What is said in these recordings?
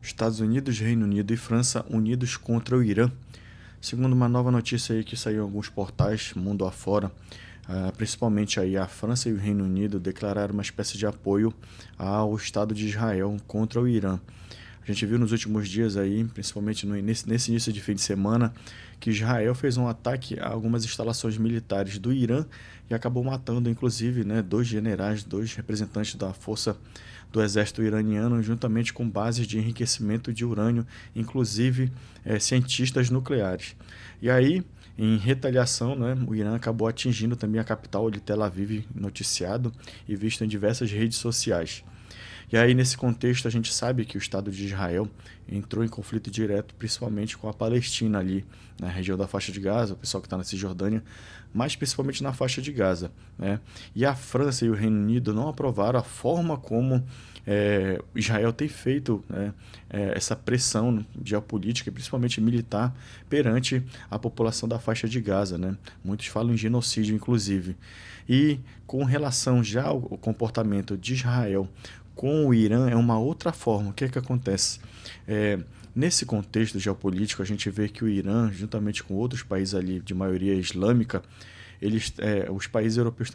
Estados Unidos, Reino Unido e França unidos contra o Irã. Segundo uma nova notícia aí que saiu em alguns portais mundo afora, principalmente aí a França e o Reino Unido declararam uma espécie de apoio ao Estado de Israel contra o Irã. A gente viu nos últimos dias aí, principalmente nesse início de fim de semana, que Israel fez um ataque a algumas instalações militares do Irã e acabou matando, inclusive, né, dois generais, dois representantes da força do exército iraniano, juntamente com bases de enriquecimento de urânio, inclusive cientistas nucleares. E aí, em retaliação, né, o Irã acabou atingindo também a capital de Tel Aviv, noticiado e visto em diversas redes sociais. E aí, nesse contexto, a gente sabe que o Estado de Israel entrou em conflito direto, principalmente com a Palestina ali, na região da faixa de Gaza, o pessoal que está na Cisjordânia, mas principalmente na faixa de Gaza, né? E a França e o Reino Unido não aprovaram a forma como Israel tem feito, né, essa pressão geopolítica e principalmente militar perante a população da faixa de Gaza, né? Muitos falam em genocídio, inclusive. E com relação já ao comportamento de Israel com o Irã é uma outra forma. O que é que acontece? Nesse contexto geopolítico, a gente vê que o Irã, juntamente com outros países ali de maioria islâmica, os países europeus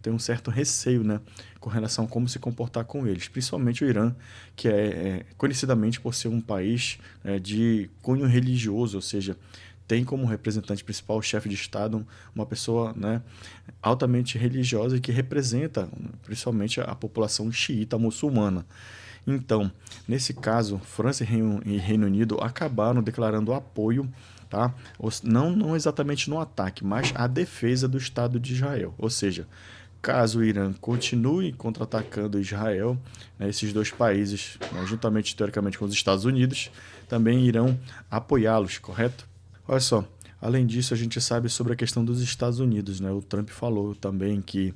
têm um certo receio, né, com relação a como se comportar com eles, principalmente o Irã, que é conhecidamente por ser um país de cunho religioso, ou seja, tem como representante principal o chefe de Estado, uma pessoa, né, altamente religiosa e que representa principalmente a população xiita muçulmana. Então, nesse caso, França e Reino Unido acabaram declarando apoio, tá? Não exatamente no ataque, mas à defesa do Estado de Israel. Ou seja, caso o Irã continue contra-atacando Israel, né, esses dois países, né, juntamente teoricamente com os Estados Unidos, também irão apoiá-los, correto? Olha só, além disso, a gente sabe sobre a questão dos Estados Unidos, né? O Trump falou também que,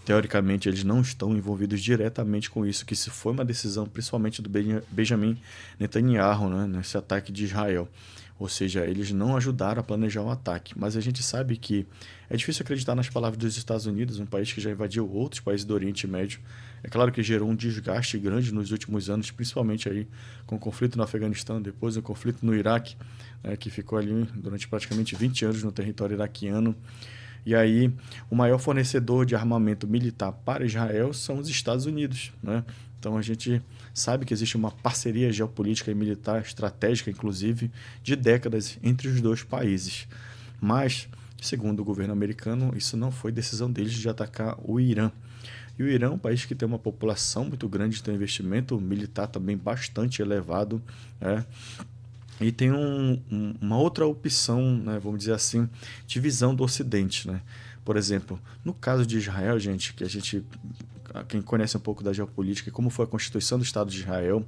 teoricamente, eles não estão envolvidos diretamente com isso, que se foi uma decisão principalmente do Benjamin Netanyahu, né, nesse ataque de Israel. Ou seja, eles não ajudaram a planejar o ataque. Mas a gente sabe que é difícil acreditar nas palavras dos Estados Unidos, um país que já invadiu outros países do Oriente Médio. É claro que gerou um desgaste grande nos últimos anos, principalmente aí com o conflito no Afeganistão, depois o conflito no Iraque, que ficou ali durante praticamente 20 anos no território iraquiano. E aí, o maior fornecedor de armamento militar para Israel são os Estados Unidos, né? Então a gente sabe que existe uma parceria geopolítica e militar estratégica, inclusive, de décadas entre os dois países. Mas, segundo o governo americano, isso não foi decisão deles de atacar o Irã. E o Irã é um país que tem uma população muito grande, tem um investimento militar também bastante elevado, né? E tem uma outra opção, né, vamos dizer assim, de visão do Ocidente, né? Por exemplo, no caso de Israel, gente, quem conhece um pouco da geopolítica e como foi a constituição do Estado de Israel,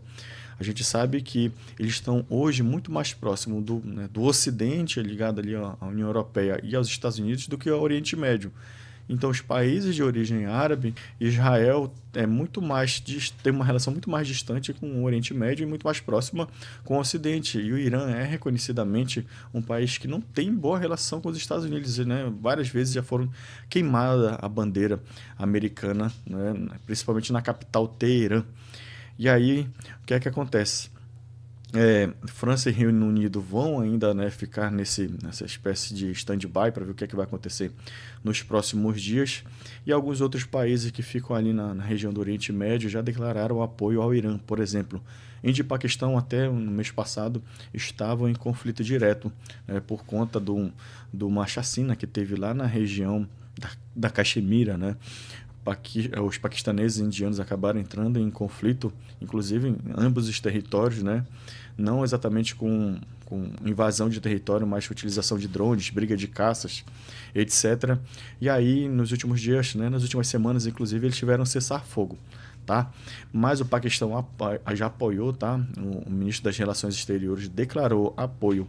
a gente sabe que eles estão hoje muito mais próximos do Ocidente, ligado ali à União Europeia e aos Estados Unidos, do que ao Oriente Médio. Então, os países de origem árabe, Israel tem uma relação muito mais distante com o Oriente Médio e muito mais próxima com o Ocidente. E o Irã é reconhecidamente um país que não tem boa relação com os Estados Unidos, né? Várias vezes já foram queimada a bandeira americana, né? Principalmente na capital Teherã. E aí, o que é que acontece? França e Reino Unido vão ainda, né, ficar nessa espécie de stand-by para ver o que é que vai acontecer nos próximos dias. E alguns outros países que ficam ali na região do Oriente Médio já declararam apoio ao Irã. Por exemplo, Índia e Paquistão até no mês passado estavam em conflito direto, né, por conta de uma chacina que teve lá na região da Caxemira, né? Os paquistaneses e indianos acabaram entrando em conflito, inclusive em ambos os territórios, né? Não exatamente com invasão de território, mas utilização de drones, briga de caças, etc. E aí, nos últimos dias, né, nas últimas semanas, inclusive, eles tiveram cessar-fogo. Tá? Mas o Paquistão já apoiou, tá? O ministro das Relações Exteriores declarou apoio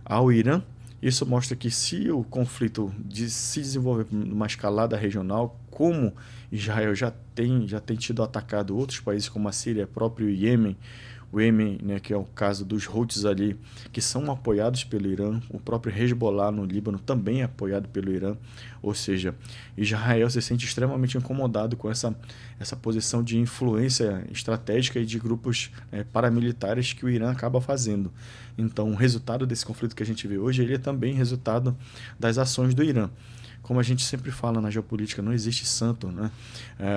ao Irã. Isso mostra que se o conflito se desenvolver numa escalada regional, como Israel já tem tido atacado outros países como a Síria, próprio Iêmen, o Iêmen, né, que é o caso dos Houthis ali, que são apoiados pelo Irã, o próprio Hezbollah no Líbano também é apoiado pelo Irã, ou seja, Israel se sente extremamente incomodado com essa posição de influência estratégica e de grupos paramilitares que o Irã acaba fazendo. Então, o resultado desse conflito que a gente vê hoje, ele é também resultado das ações do Irã. Como a gente sempre fala na geopolítica, não existe santo, né?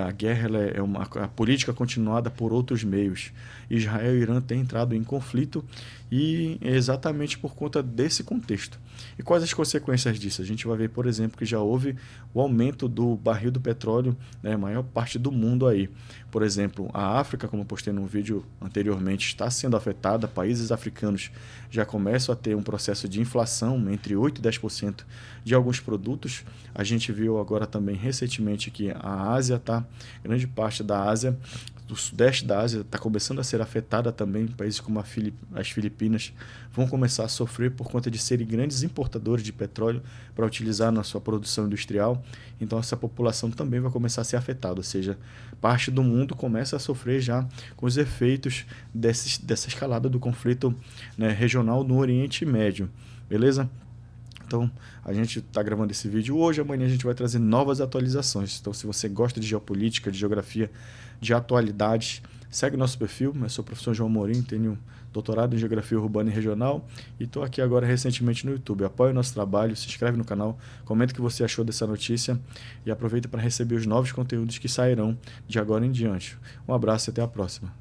A guerra ela é a política continuada por outros meios. Israel e Irã têm entrado em conflito e é exatamente por conta desse contexto. E quais as consequências disso? A gente vai ver, por exemplo, que já houve o aumento do barril do petróleo, né, maior parte do mundo aí. Por exemplo, a África, como eu postei no vídeo anteriormente, está sendo afetada. Países africanos já começam a ter um processo de inflação entre 8% e 10% de alguns produtos. A gente viu agora também recentemente que a Ásia grande parte da Ásia, do sudeste da Ásia, está começando a ser afetada também. Países como as Filipinas vão começar a sofrer por conta de serem grandes importadores de petróleo para utilizar na sua produção industrial. Então essa população também vai começar a ser afetada, ou seja, parte do mundo começa a sofrer já com os efeitos dessa escalada do conflito, né, regional no Oriente Médio. Beleza? Então, a gente está gravando esse vídeo hoje, amanhã a gente vai trazer novas atualizações. Então, se você gosta de geopolítica, de geografia, de atualidades, segue nosso perfil. Eu sou o professor João Amorim, tenho doutorado em Geografia Urbana e Regional e estou aqui agora recentemente no YouTube. Apoie o nosso trabalho, se inscreve no canal, comenta o que você achou dessa notícia e aproveita para receber os novos conteúdos que sairão de agora em diante. Um abraço e até a próxima.